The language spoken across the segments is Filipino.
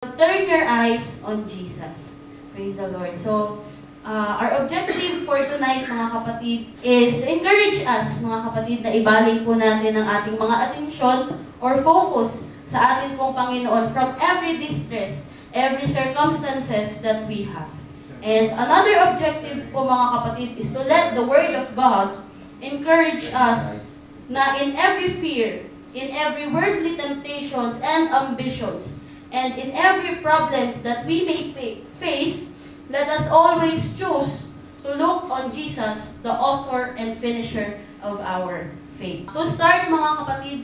Turn your eyes on Jesus. Praise the Lord. So, our objective for tonight, mga kapatid, is to encourage us, mga kapatid, na ibaling po natin ang ating mga atensyon or focus sa ating pong Panginoon from every distress, every circumstances that we have. And another objective po, mga kapatid, is to let the Word of God encourage us na in every fear, in every worldly temptations and ambitions, and in every problems that we may face, let us always choose to look on Jesus, the author and finisher of our faith. To start, mga kapatid,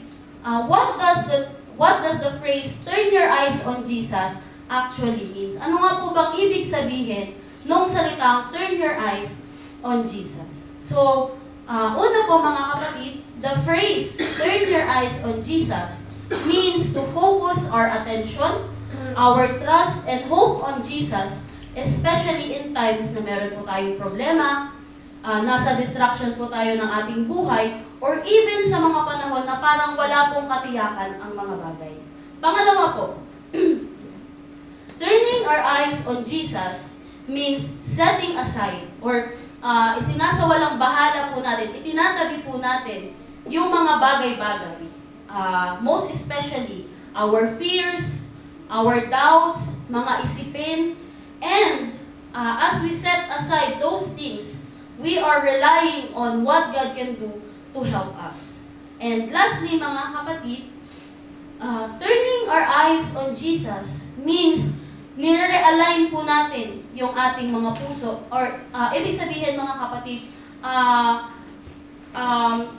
what does the phrase, turn your eyes on Jesus, actually means? Ano nga po bang ibig sabihin nung salitang, turn your eyes on Jesus? So, una po, mga kapatid, the phrase, turn your eyes on Jesus, means to focus our attention, our trust, and hope on Jesus, especially in times na meron po tayong problema, nasa distraction po tayo ng ating buhay, or even sa mga panahon na parang wala pong katiyakan ang mga bagay. Pangalawa po, turning our eyes on Jesus means setting aside, or isinasawalang bahala po natin, itinatabi po natin yung mga bagay-bagay. Most especially, our fears, our doubts, mga isipin, and as we set aside those things, we are relying on what God can do to help us. And lastly, mga kapatid, turning our eyes on Jesus means nire-realign po natin yung ating mga puso, or ibig sabihin, mga kapatid,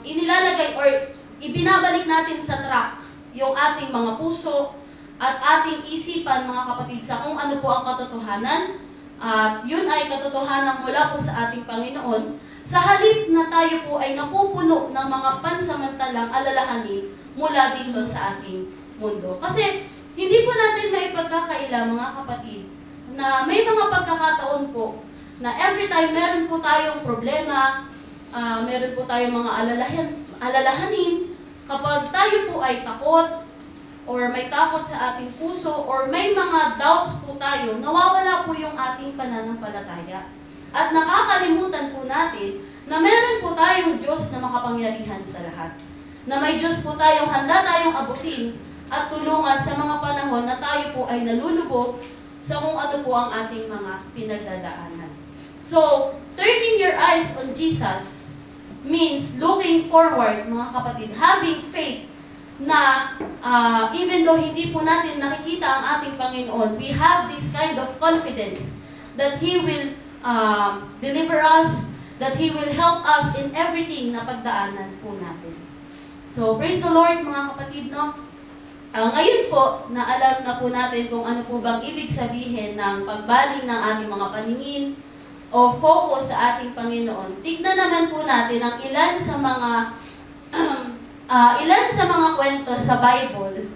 inilalagay or ibinabalik natin sa track yung ating mga puso at ating isipan, mga kapatid, sa kung ano po ang katotohanan. At yun ay katotohanan mula po sa ating Panginoon. Sa halip na tayo po ay napupuno ng mga pansamantalang alalahanin mula dito sa ating mundo. Kasi hindi po natin maipagkakaila, mga kapatid, na may mga pagkakataon po na every time meron po tayong problema, meron po tayong mga alalahanin, kapag tayo po ay takot, or may takot sa ating puso, or may mga doubts po tayo, nawawala po yung ating pananampalataya. At nakakalimutan po natin na meron po tayong Diyos na makapangyarihan sa lahat. Na may Diyos po tayong handa tayong abutin at tulungan sa mga panahon na tayo po ay nalulubog sa kung ano po ang ating mga pinagdadaanan. So, turning your eyes on Jesus means looking forward, mga kapatid, having faith na even though hindi po natin nakikita ang ating Panginoon, we have this kind of confidence that He will deliver us, that He will help us in everything na pagdaanan po natin. So, praise the Lord, mga kapatid, no? Ngayon po, na alam na po natin kung ano po bang ibig sabihin ng pagbaling ng ating mga paningin o focus sa ating Panginoon. Tignan naman po natin ang ilan sa mga kwento sa Bible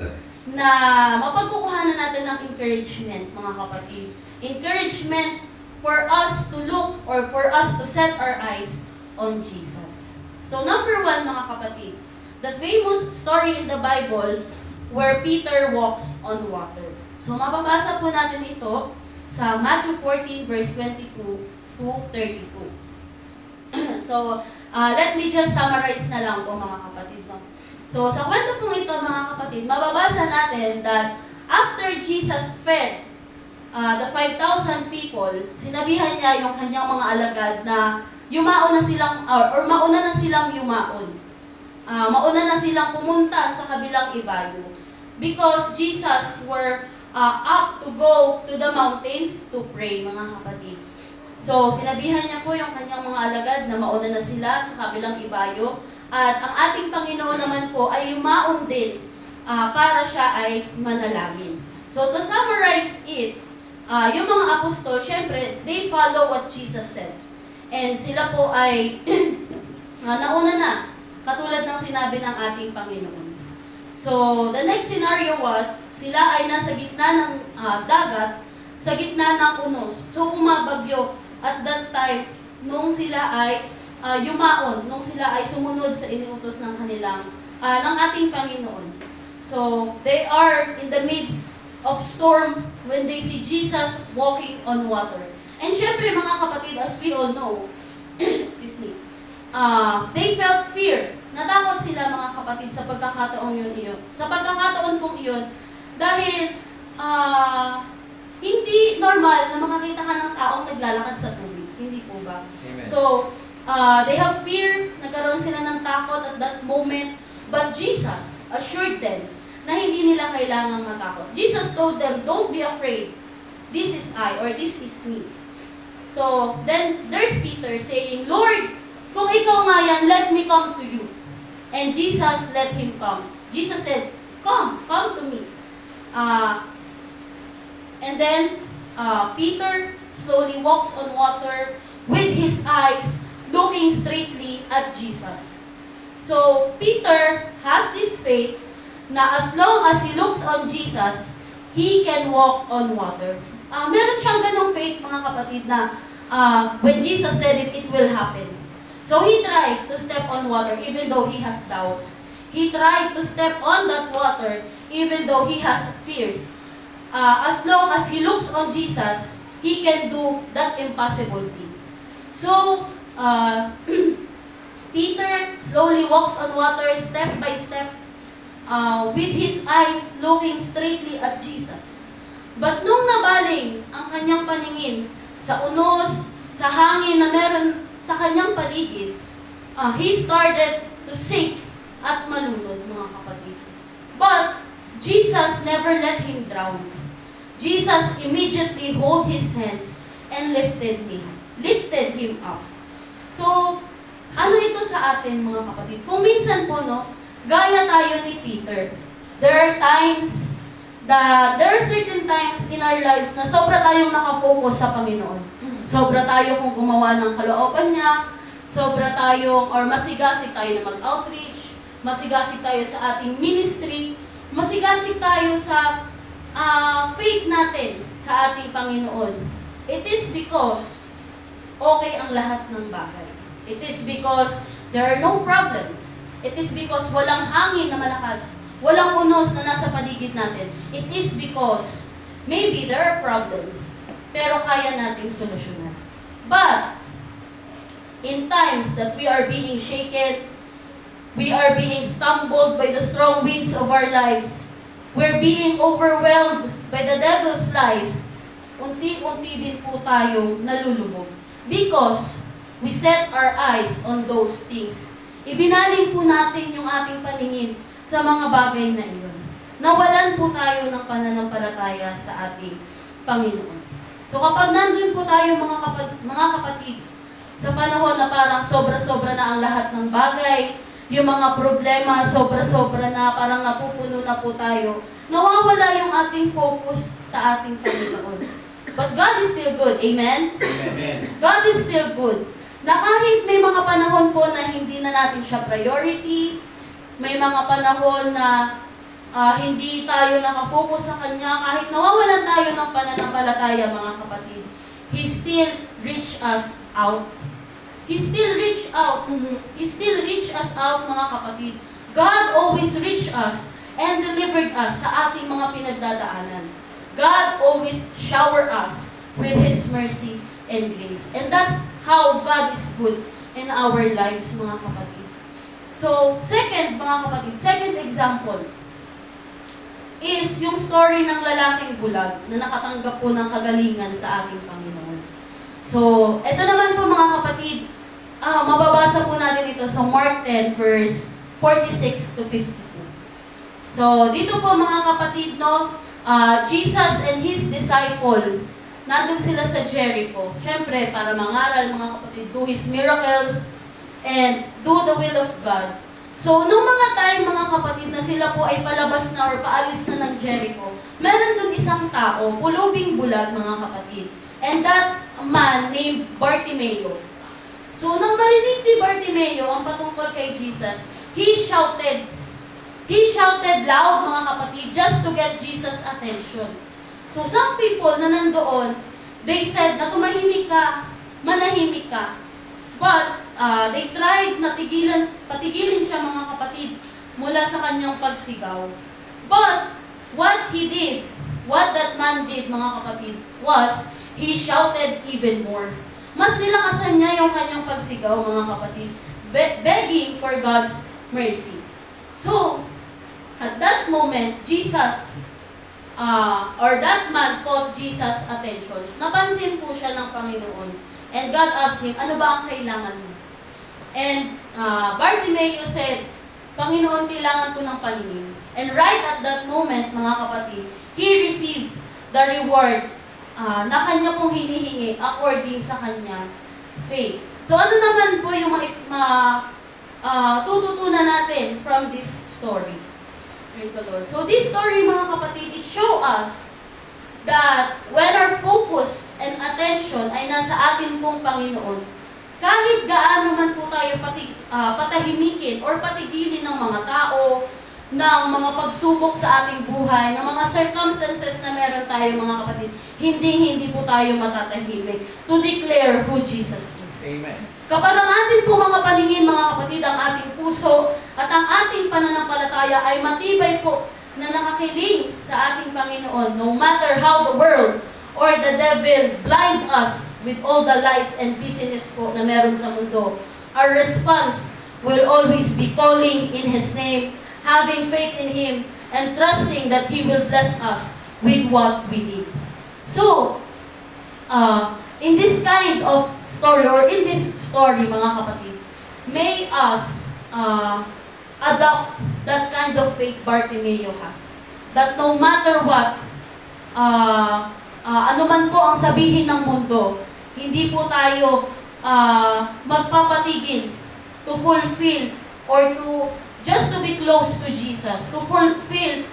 na mapagkukuhanan natin ng encouragement, mga kapatid. Encouragement for us to look or for us to set our eyes on Jesus. So number 1, mga kapatid, the famous story in the Bible where Peter walks on water. So mababasa po natin ito sa Matthew 14 verse 22 to 32. So, let me just summarize na lang po, mga kapatid. No? So, sa kwento pong ito, mga kapatid, mababasa natin that after Jesus fed the 5,000 people, sinabihan niya yung kanyang mga alagad na yumaon na silang, or mauna na silang yumaon. Mauna na silang pumunta sa kabilang ibayo. Because Jesus were up to go to the mountain to pray, mga kapatid. So, sinabihan niya po yung kanyang mga alagad na mauna na sila sa kabilang ibayo. At ang ating Panginoon naman po ay yumaon din para siya ay manalangin. So, to summarize it, yung mga apostol, syempre, they follow what Jesus said. And sila po ay nauna na, katulad ng sinabi ng ating Panginoon. So, the next scenario was, sila ay nasa gitna ng dagat, sa gitna ng unos. So, umabagyo at that time, nung sila ay yumaon, nung sila ay sumunod sa inuutos ng kanilang, ng ating Panginoon. So, they are in the midst of storm when they see Jesus walking on water. And syempre mga kapatid, as we all know, excuse me, they felt fear. Natakot sila mga kapatid sa pagkakataon yun. Sa pagkakataon pong iyon, dahil hindi normal na makakita ka ng taong naglalakad sa tubig. Hindi po ba? Amen. So, they have fear, nagkaroon sila ng takot at that moment, but Jesus assured them na hindi nila kailangang matakot. Jesus told them, don't be afraid. This is I, or this is me. So, then there's Peter saying, Lord, kung ikaw nga yan, let me come to you. And Jesus let him come. Jesus said, come to me. And then, Peter slowly walks on water with his eyes looking straightly at Jesus. So, Peter has this faith na as long as he looks on Jesus, he can walk on water. Meron siyang ganong faith, mga kapatid, na when Jesus said it, it will happen. So, he tried to step on water even though he has doubts. He tried to step on that water even though he has fears. As long as he looks on Jesus, he can do that impossible thing. So, Peter slowly walks on water step by step with his eyes looking straightly at Jesus. But nung nabaling ang kanyang paningin sa unos, sa hangin na meron sa kanyang paligid, he started to sink at malunod, mga kapatid. But Jesus never let him drown. Jesus immediately hold his hands and lifted him up. So, ano ito sa atin, mga kapatid? Kung minsan po, no, gaya tayo ni Peter, there are certain times in our lives na sobra tayong nakafocus sa Panginoon. Sobra tayo kung gumawa ng kalooban niya, sobra tayong, or masigasig tayo na mag-outreach, masigasig tayo sa ating ministry, masigasig tayo sa faith natin sa ating Panginoon. It is because okay ang lahat ng bagay. It is because there are no problems. It is because walang hangin na malakas, walang unos na nasa paligid natin. It is because maybe there are problems, pero kaya nating solusyonan. But in times that we are being shaken, we are being stumbled by the strong winds of our lives, we're being overwhelmed by the devil's lies, unti-unti din po tayong nalulubog. Because we set our eyes on those things. Ibinaling po natin yung ating paningin sa mga bagay na iyon. Nawalan po tayo ng pananampalataya sa ating Panginoon. So kapag nandun po tayo mga kapatid, sa panahon na parang sobra-sobra na ang lahat ng bagay, yung mga problema, sobra-sobra na, parang napupuno na po tayo, nawawala yung ating focus sa ating Panginoon. But God is still good. Amen? Amen. God is still good. Na kahit may mga panahon po na hindi na natin siya priority, may mga panahon na hindi tayo nakafocus sa Kanya, kahit nawawalan tayo ng pananampalataya, mga kapatid, He still reach us out. He still reach out. He still reach us out, mga kapatid. God always reach us and delivered us sa ating mga pinagdadaanan. God always shower us with His mercy and grace. And that's how God is good in our lives, mga kapatid. So, second, mga kapatid, second example is yung story ng lalaking bulag na nakatanggap po ng kagalingan sa ating Panginoon. So, ito naman po, mga kapatid, mababasa po natin ito sa Mark 10, verse 46 to 52. So, dito po, mga kapatid, no, Jesus and His disciple, nandun sila sa Jericho. Siyempre, para mangaral, mga kapatid, do His miracles, and do the will of God. So, nung mga time, mga kapatid, na sila po ay palabas na or paalis na ng Jericho, meron dun isang tao, pulubing bulag, mga kapatid. And that man named Bartimeo. So, nang marinig ni Bartimeo ang patungkol kay Jesus, he shouted loud, mga kapatid, just to get Jesus' attention. So, some people na nandoon, they said na tumahimik ka, manahimik ka. But, they tried na patigilin siya, mga kapatid, mula sa kanyang pagsigaw. But, what he did, what that man did, mga kapatid, was, he shouted even more. Mas nilakasan niya yung kanyang pagsigaw, mga kapatid, begging for God's mercy. So, at that moment, Jesus, or that man caught Jesus' attention. Napansin po siya ng Panginoon. And God asked him, ano ba ang kailangan mo? And Bartimaeus said, Panginoon, kailangan ko ng paningin. And right at that moment, mga kapatid, he received the reward na kanya pong hinihingi according sa kanya faith. So ano naman po yung tututunan natin from this story? Praise the Lord. So this story, mga kapatid, it shows us that when our focus and attention ay nasa atin pong Panginoon, kahit gaano man po tayo patahimikin or patigilin ng mga tao, ng mga pagsubok sa ating buhay, ng mga circumstances na meron tayo, mga kapatid, hindi po tayo matatahimik to declare who Jesus is. Amen. Kapag ang ating po mga paningin, mga kapatid, ang ating puso at ang ating pananampalataya ay matibay po na nakakiling sa ating Panginoon, no matter how the world or the devil blind us with all the lies and busyness po na meron sa mundo, our response will always be calling in His name, having faith in Him, and trusting that He will bless us with what we need. So, in this kind of story, or in this story, mga kapatid, may us adopt that kind of faith Bartimaeus has. That no matter what, ano man po ang sabihin ng mundo, hindi po tayo magpapatigil to fulfill or just to be close to Jesus, to fulfill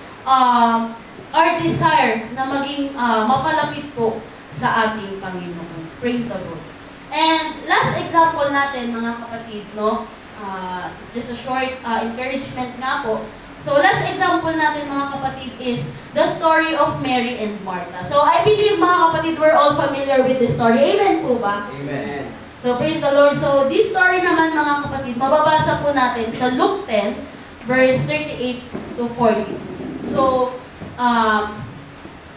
our desire na maging mapalapit po sa ating Panginoon. Praise the Lord. And last example natin, mga kapatid, no? It's just a short encouragement nga po. So last example natin, mga kapatid, is the story of Mary and Martha. So I believe, mga kapatid, we're all familiar with this story. Amen po ba? Amen. So praise the Lord. So this story naman, mga kapatid, mababasa po natin sa Luke 10, verse 38 to 40. So,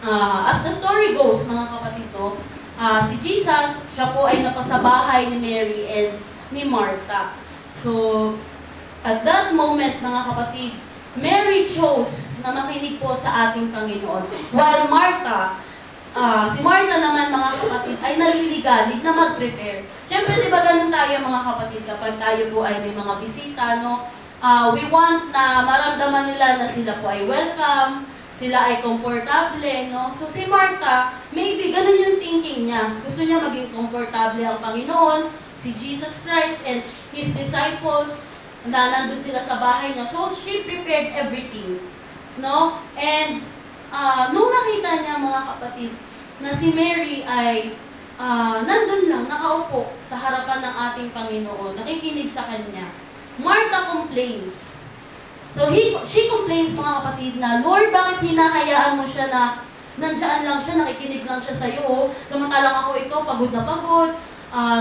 as the story goes, mga kapatid, no, si Jesus, siya po ay napasabahay ni Mary and ni Martha. So, at that moment, mga kapatid, Mary chose na makinig po sa ating Panginoon. While Martha, si Martha naman, mga kapatid, ay naliligalig na mag-prepare. Siyempre, di ba ganun tayo, mga kapatid, kapag tayo po ay may mga bisita, no? We want na maramdaman nila na sila po ay welcome, sila ay komportable, no? So si Martha, maybe ganun yung thinking niya. Gusto niya maging komportable ang Panginoon, si Jesus Christ and His disciples, na nandun sila sa bahay niya. So she prepared everything, no? And nung nakita niya, mga kapatid, na si Mary ay nandun lang, nakaupo sa harapan ng ating Panginoon, nakikinig sa Kanya, Martha complains. So she complains, mga kapatid, na, Lord, bakit hinahayaan mo siya na nandiyan lang siya, nakikinig lang siya sa iyo, samantalang ako ito, pagod na pagod,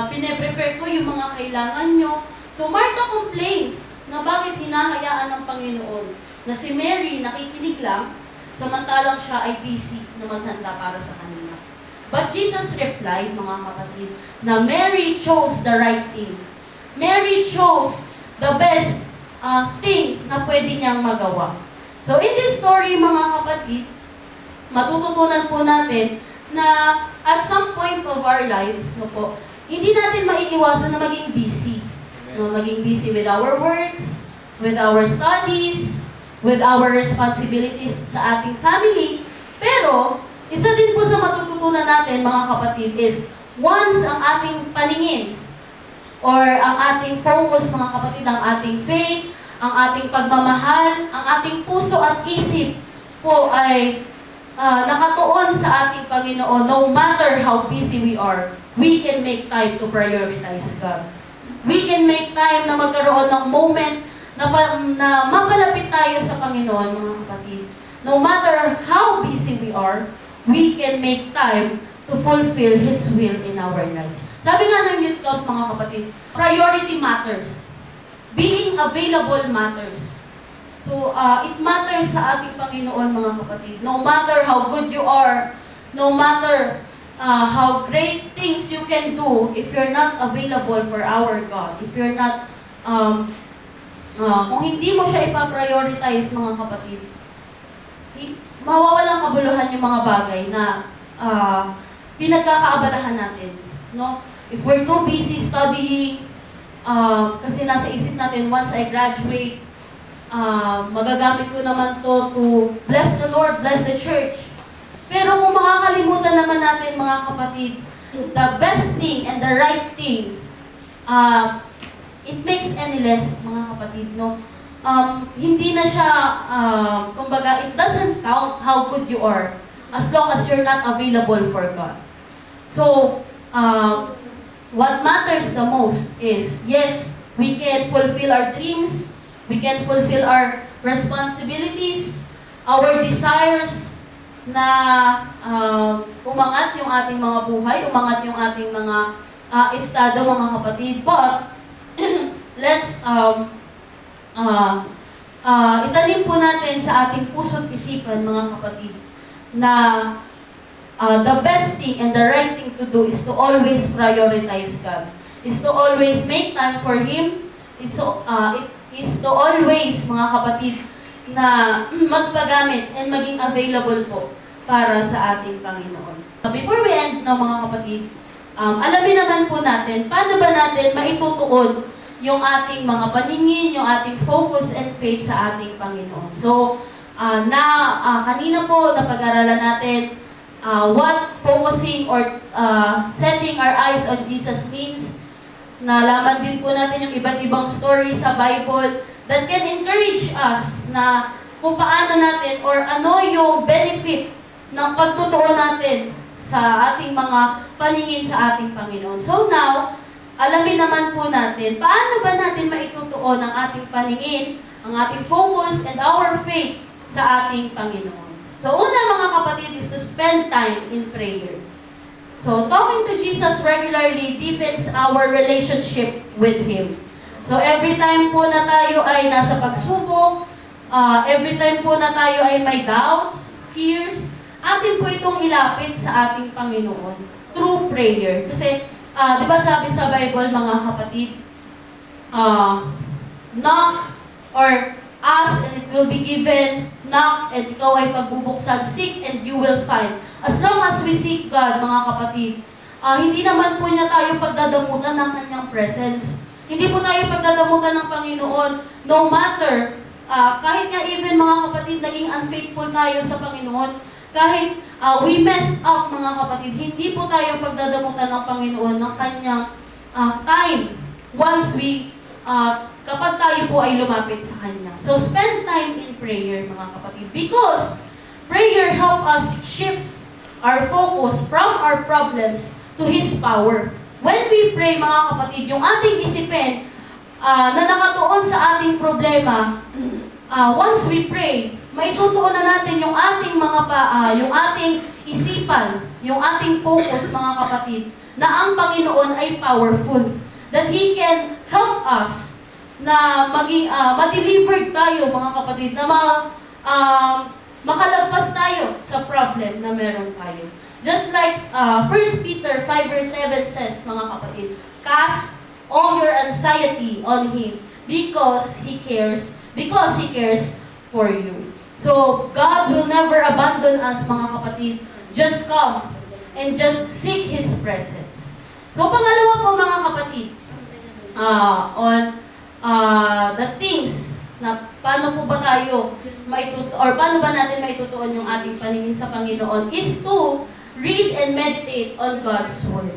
pine-prepare ko yung mga kailangan nyo. So Martha complains na bakit hinahayaan ng Panginoon na si Mary nakikinig lang, samantalang siya ay busy na maghanda para sa kanila. But Jesus replied, mga kapatid, na Mary chose the right thing. Mary chose the best thing na pwede niyang magawa. So in this story, mga kapatid, matututunan po natin na at some point of our lives, no po, hindi natin maiiwasan na maging busy. No, maging busy with our works, with our studies, with our responsibilities sa ating family. Pero, isa din po sa matututunan natin, mga kapatid, is once ang ating paningin or ang ating focus, mga kapatid, ang ating faith, ang ating pagmamahal, ang ating puso at isip po ay nakatuon sa ating Panginoon. No matter how busy we are, we can make time to prioritize God. We can make time na magkaroon ng moment na mapalapit tayo sa Panginoon, mga kapatid. No matter how busy we are, we can make time to fulfill His will in our lives. Sabi nga ng youth camp, mga kapatid, priority matters. Being available matters. So, it matters sa ating Panginoon, mga kapatid. No matter how good you are, no matter how great things you can do, if you're not available for our God, if you're not, kung hindi mo siya ipaprioritize, mga kapatid, mawawalang kabuluhan yung mga bagay na pinagkakaabalahan natin. No? If we're too busy studying, kasi nasa isip natin, once I graduate, magagamit ko naman to bless the Lord, bless the church. Pero kung makakalimutan naman natin, mga kapatid, the best thing and the right thing, it makes any less, mga kapatid, no? Hindi na siya, kumbaga, it doesn't count how good you are as long as you're not available for God. So, what matters the most is, yes, we can fulfill our dreams, we can fulfill our responsibilities, our desires, na umangat yung ating mga buhay, umangat yung ating mga estado, mga kapatid. But, let's itanim po natin sa ating puso't isipan, mga kapatid, na the best thing and the right thing to do is to always prioritize God. Is to always make time for Him. It is to always, mga kapatid, na magpagamit and maging available po para sa ating Panginoon. Before we end, mga kapatid, alamin naman po natin, paano ba natin maitutuon yung ating mga paningin, yung ating focus and faith sa ating Panginoon. So, kanina po napag-aralan natin what focusing or setting our eyes on Jesus means. Nalaman din po natin yung iba't ibang story sa Bible that can encourage us na kung paano natin or ano yung benefit ng pagtutuon natin sa ating mga paningin sa ating Panginoon. So now, alamin naman po natin, paano ba natin maitutuon ang ating paningin, ang ating focus, and our faith sa ating Panginoon. So una, mga kapatid, is to spend time in prayer. So talking to Jesus regularly deepens our relationship with Him. So every time po na tayo ay nasa pagsubok, every time po na tayo ay may doubts, fears, atin po itong ilapit sa ating Panginoon through prayer. Kasi, di ba sabi sa Bible, mga kapatid, knock or ask and it will be given, knock and ikaw ay pagbubuksan, seek and you will find. As long as we seek God, mga kapatid, hindi naman po niya tayo pagdadamutan ng Kanyang presence. Hindi po tayo pagdadamutan ng Panginoon, no matter, kahit nga even mga kapatid, naging unfaithful tayo sa Panginoon, kahit we messed up, mga kapatid, hindi po tayo pagdadamutan ng Panginoon ng Kanyang time once kapag tayo po ay lumapit sa Kanya. So, spend time in prayer, mga kapatid, because prayer help us shifts our focus from our problems to His power. When we pray, mga kapatid, yung ating isipin na nakatuon sa ating problema, once we pray, maitutuon na natin yung ating yung ating isipan, yung ating focus, mga kapatid, na ang Panginoon ay powerful. That He can help us na maging ma-delivered tayo, mga kapatid, na makalagpas tayo sa problem na meron tayo. Just like 1 Peter 5 verse 7 says, mga kapatid, cast all your anxiety on Him because He cares for you. So, God will never abandon us, mga kapatid. Just come and just seek His presence. So, pangalawa po, mga kapatid, on the things na paano po ba tayo paano ba natin maitutuon yung ating paningin sa Panginoon is to read and meditate on God's Word.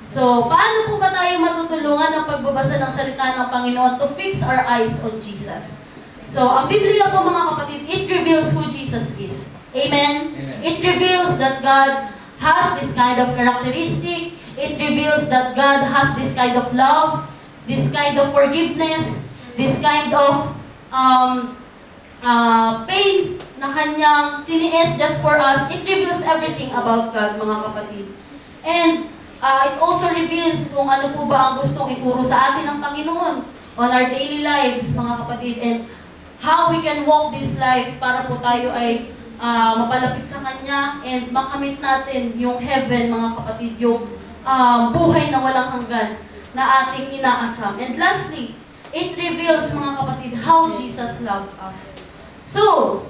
So, paano po ba tayo matutulungan ng pagbabasa ng salita ng Panginoon to fix our eyes on Jesus? So, ang Biblia po, mga kapatid, it reveals who Jesus is. Amen? Amen. It reveals that God has this kind of characteristic. It reveals that God has this kind of love, this kind of forgiveness, this kind of pain na Kanyang tiniis just for us. It reveals everything about God, mga kapatid. And it also reveals kung ano po ba ang gustong ituro sa atin ng Panginoon on our daily lives, mga kapatid. And how we can walk this life para po tayo ay mapalapit sa Kanya and makamit natin yung heaven, mga kapatid, yung buhay na walang hanggan na ating inaasam. And lastly, it reveals, mga kapatid, how Jesus loved us. So,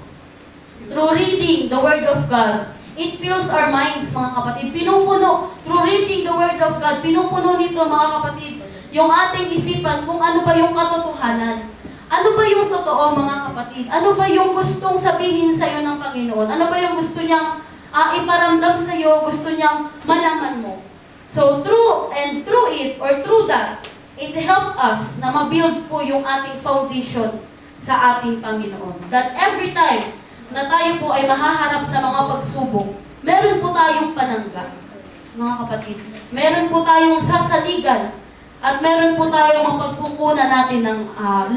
through reading the Word of God, it fills our minds, mga kapatid. Through reading the Word of God, pinupuno nito, mga kapatid, yung ating isipan kung ano ba yung katotohanan. Ano ba yung totoo, mga kapatid? Ano ba yung gustong sabihin sa'yo ng Panginoon? Ano ba yung gusto niyang iparamdam sa'yo, gusto niyang malaman mo? So, through that, it helped us na ma-build po yung ating foundation sa ating Panginoon. That every time na tayo po ay mahaharap sa mga pagsubok, meron po tayong panangga, mga kapatid. Meron po tayong sasaligan at meron po tayong mapagkukunan natin ng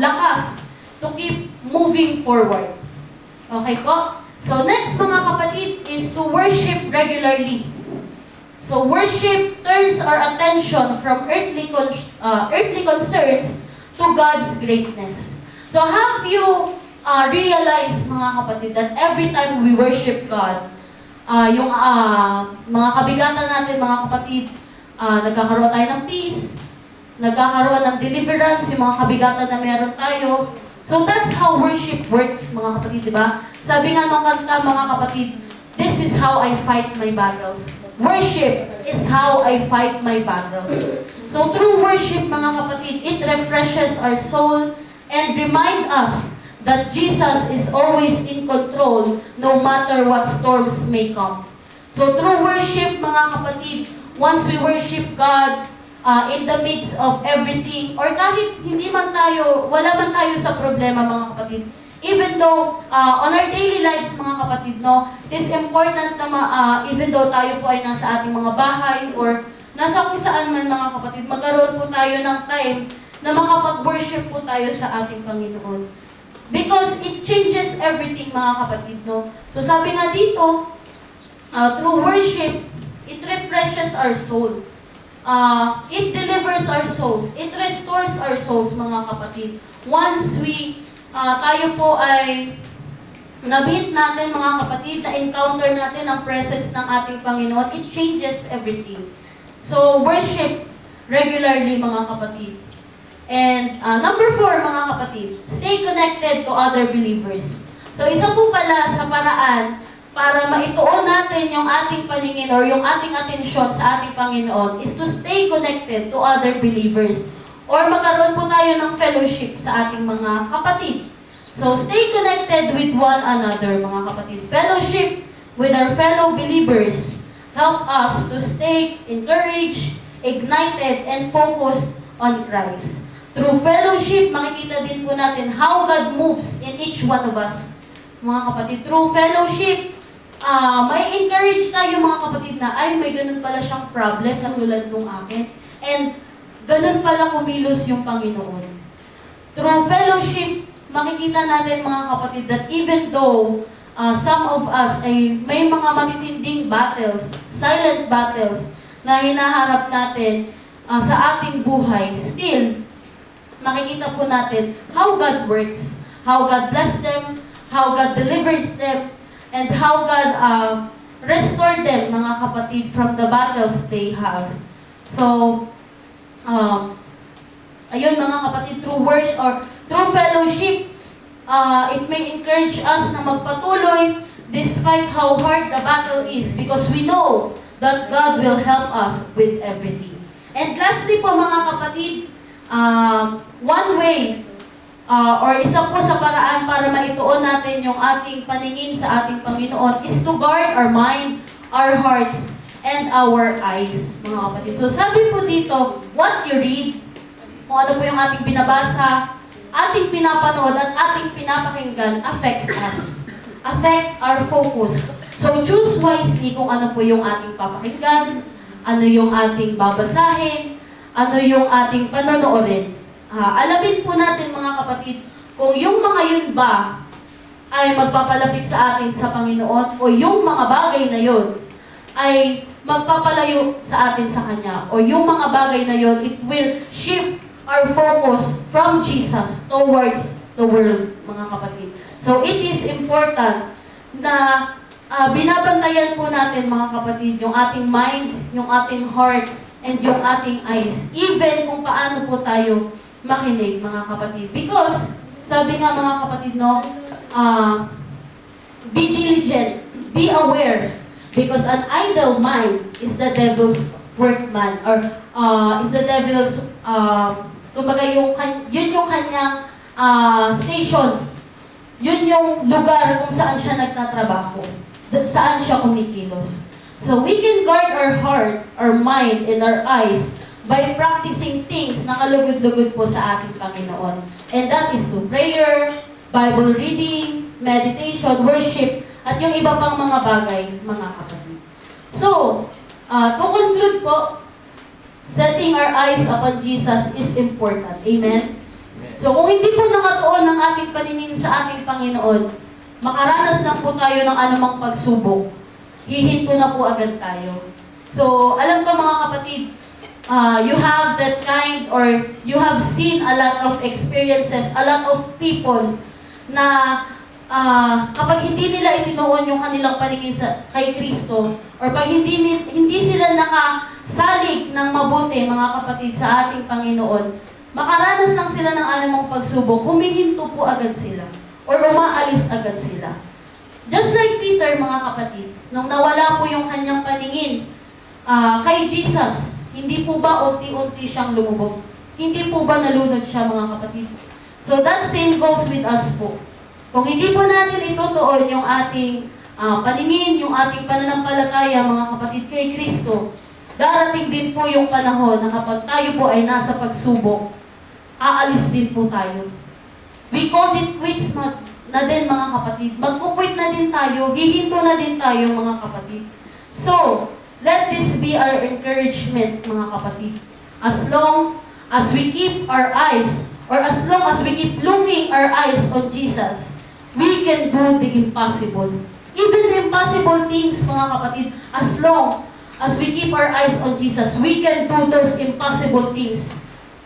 lakas to keep moving forward. Okay po? So next, mga kapatid, is to worship regularly. So worship turns our attention from earthly concerns to God's greatness. So have you realized, mga kapatid, that every time we worship God, yung mga kabigatan natin, mga kapatid, nagkakaroon tayo ng peace, nagkakaroon ng deliverance, yung mga kabigatan na meron tayo. So that's how worship works, mga kapatid, di ba? Sabi nga ng kanta, mga kapatid, this is how I fight my battles. Worship is how I fight my battles. So through worship, mga kapatid, it refreshes our soul and remind us that Jesus is always in control no matter what storms may come. So through worship, mga kapatid, once we worship God, in the midst of everything, or kahit wala man tayo sa problema, mga kapatid, even though on our daily lives, mga kapatid, no, it is important na even though tayo po ay nasa ating mga bahay or nasa kung saan man, mga kapatid, magkaroon po tayo ng time na makapag-worship po tayo sa ating Panginoon. Because it changes everything, mga kapatid, no. So sabi nga dito, through worship, it refreshes our soul. It delivers our souls. It restores our souls, mga kapatid. Once tayo po ay na-meet natin, mga kapatid, na-encounter natin ang presence ng ating Panginoon, it changes everything. So, worship regularly, mga kapatid. And number 4, mga kapatid, stay connected to other believers. So, isa po pala sa paraan para maituon natin yung ating paningin or yung ating atensyon sa ating Panginoon is to stay connected to other believers or magkaroon po tayo ng fellowship sa ating mga kapatid. So, stay connected with one another, mga kapatid. Fellowship with our fellow believers help us to stay encouraged, ignited, and focused on Christ. Through fellowship, makikita din po natin how God moves in each one of us, mga kapatid. Through fellowship, may encourage tayo, mga kapatid, na ay may ganun pala siyang problem katulad nung akin. And ganun pala kumilos yung Panginoon. Through fellowship, makikita natin, mga kapatid, that even though some of us ay may mga matitinding battles, silent battles, na hinaharap natin sa ating buhay, still, makikita po natin how God works, how God bless them, how God delivers them, and how God restored them, mga kapatid, from the battles they have. So, ayun, mga kapatid, through worship or through fellowship, it may encourage us na magpatuloy despite how hard the battle is because we know that God will help us with everything. And lastly po, mga kapatid, one way or isa po sa paraan para maituon natin yung ating paningin sa ating Panginoon is to guard our mind, our hearts, and our eyes, mga kapatid. So sabi po dito, what you read, kung ano po yung ating binabasa, ating pinapanood, at ating pinapakinggan affects us. Affect our focus. So choose wisely kung ano po yung ating papakinggan, ano yung ating babasahin, ano yung ating panonoorin. Alamin po natin, mga kapatid, kung yung mga yun ba ay magpapalapit sa atin sa Panginoon o yung mga bagay na yun ay magpapalayo sa atin sa Kanya o yung mga bagay na yun, it will shift our focus from Jesus towards the world, mga kapatid. So it is important na binabantayan po natin, mga kapatid, yung ating mind, yung ating heart, and yung ating eyes. Even kung paano po tayo makinig, mga kapatid. Because, sabi nga mga kapatid, no, be diligent, be aware, because an idle mind is the devil's workman, or is the devil's, kumbaga yun yung kanyang station. Yun yung lugar kung saan siya nagtatrabaho, saan siya kumikilos. So we can guard our heart, our mind, and our eyes by practicing things na kalugod-lugod po sa ating Panginoon. And that is through prayer, Bible reading, meditation, worship, at yung iba pang mga bagay, mga kapatid. So, to conclude po, setting our eyes upon Jesus is important. Amen? So, kung hindi po nakatuon ng ating paningin sa ating Panginoon, makaranas lang po tayo ng anumang pagsubok, hihinto na po agad tayo. So, alam ko mga kapatid, you have that kind, or you have seen a lot of experiences, a lot of people na kapag hindi nila itinuon yung kanilang paningin kay Kristo, or pag hindi sila nakasalig ng mabuti, mga kapatid, sa ating Panginoon, makaranas lang sila ng anumang pagsubok, humihinto po agad sila, or umaalis agad sila. Just like Peter, mga kapatid, nung nawala po yung kanyang paningin kay Jesus, hindi po ba unti-unti siyang lumubog? Hindi po ba nalunod siya, mga kapatid? So that same goes with us po. Kung hindi po natin itutuon yung ating paningin, yung ating pananampalataya, mga kapatid, kay Kristo, darating din po yung panahon na kapag tayo po ay nasa pagsubok, aalis din po tayo. We call it quits na din, mga kapatid. Magkukwit na din tayo, hihinto na din tayo, mga kapatid. So, let this be our encouragement, mga kapatid. As long as we keep our eyes, or as long as we keep looking our eyes on Jesus, we can do the impossible. Even the impossible things, mga kapatid, as long as we keep our eyes on Jesus, we can do those impossible things.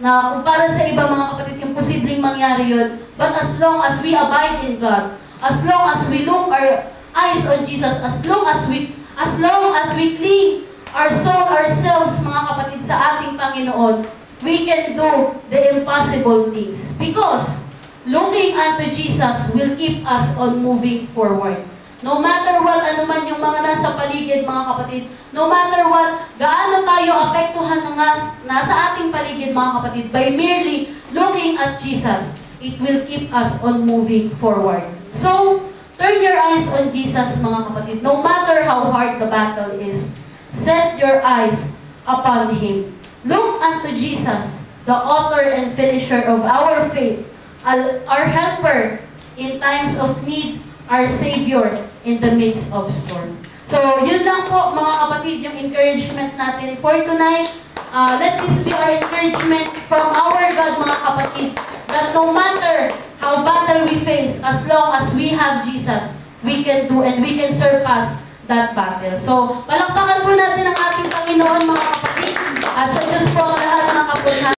Na kung para sa iba, mga kapatid, yung posibleng mangyari yun. But as long as we abide in God, as long as we look our eyes on Jesus, as long as we cling our soul, ourselves, mga kapatid, sa ating Panginoon, we can do the impossible things. Because looking unto Jesus will keep us on moving forward. No matter what, ano man yung mga nasa paligid, mga kapatid, no matter what, gaano tayo apektuhan ng nasa ating paligid, mga kapatid, by merely looking at Jesus, it will keep us on moving forward. So, turn your eyes on Jesus, mga kapatid. No matter how hard the battle is, set your eyes upon Him. Look unto Jesus, the author and finisher of our faith, our helper in times of need, our Savior in the midst of storm. So, yun lang po, mga kapatid, yung encouragement natin for tonight. Let this be our encouragement from our God, mga kapatid, that no matter how battle we face, as long as we have Jesus, we can do and we can surpass that battle. So, palakpakan po natin ang ating Panginoon, mga kapatid, at sa Diyos po ang lahat ng kapurihan.